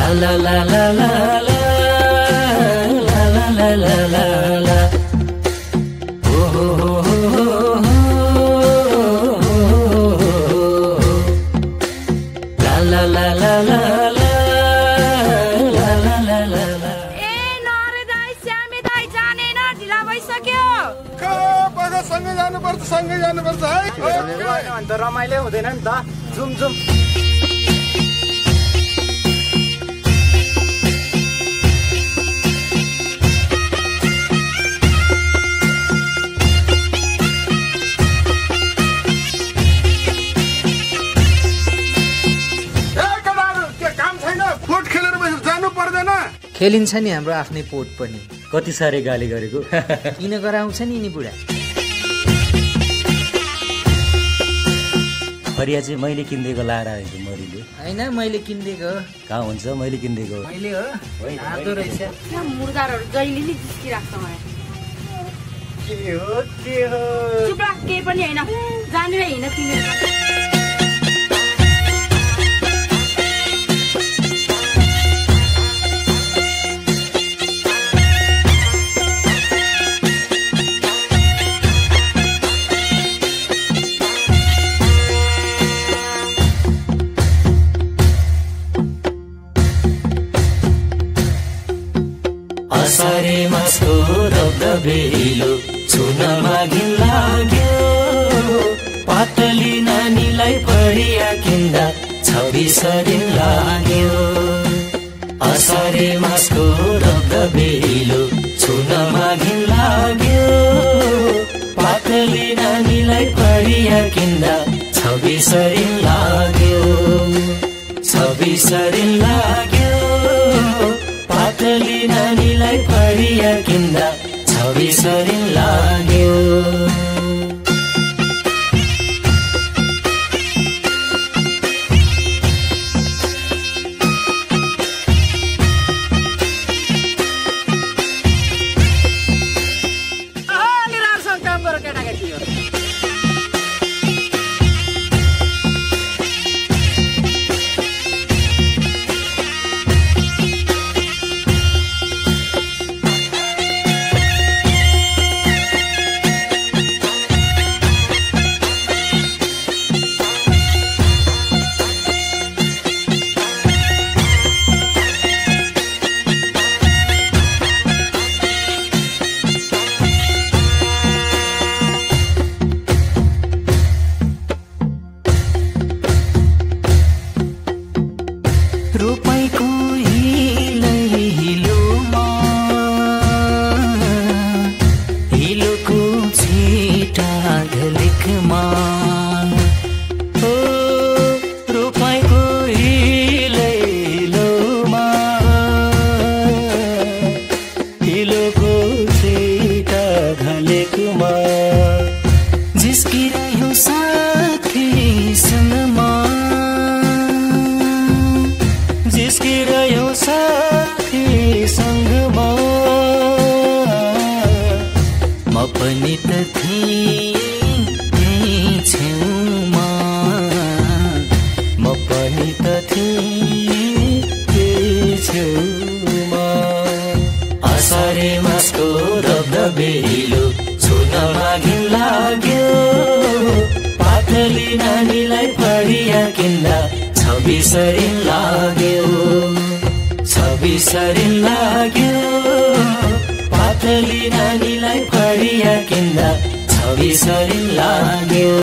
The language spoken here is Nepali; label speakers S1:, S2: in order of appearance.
S1: la la la la la la la la la la oh oh oh la la la la la la la la la la
S2: ए नरे दाइ श्यामे दाइ जाने न ढिला भइसक्यो
S3: सँगै जानुपर्छ है
S4: अन्त रमाइलो हुँदैन नि त जुम जुम
S5: खेलिन्छ नि हाम्रो आफ्नै पोट पनि
S1: कति सारे गाली गरेको
S5: किन गराउँछ नि नि बुढा
S1: फरिया चाहिँ मैले किनिदिएको लाएर आएको मरिले
S5: हैन मैले किनिदिएको
S1: कहाँ हुन्छ मैले किनिदिएको
S5: मैले हो आदो रहेछ
S2: यहाँ मुर्दारहरु जहिले नि जिस्किराख्छ मलाई
S4: के हो
S2: चुप राख केही पनि हैन जाने हैन तिमीहरु
S1: असारे मासको रब्दबेलो छुन मागिन लाग्यो पातली नानीलाई पढिया किन्दा छबिसरी लाग्यो असारे मासको रब्दबेलो छुन मागिन लाग्यो पातली नानीलाई पढिया किन्दा छबिसरी लाग्यो छबिसरी लाग्यो पातली नानीलाई पढिया किन्दा छबिसरी लाग्यो
S4: निराशसँग काम गरेर केटाकेटी हो
S1: रोपाइको हिलोमा हिलोको छिटा घलिकमा ओ रोपाइको हिलोमा हिलोको छिटा घलिकमा जिस्किरह्यो साथीसँगमा जिस्किरह्यो साथीसँगमा म पनि त थिएँ छेउमा म पनि त थिएँ छेउमा असारे मासको रब्दबेलो छुन मागिन लाग्यो पातली नानीलाई पढिया किन्दा छबिसरी लाग्यो छबिसरी लाग्यो पातली नानीलाई पढिया किन्दा छबिसरी लाग्यो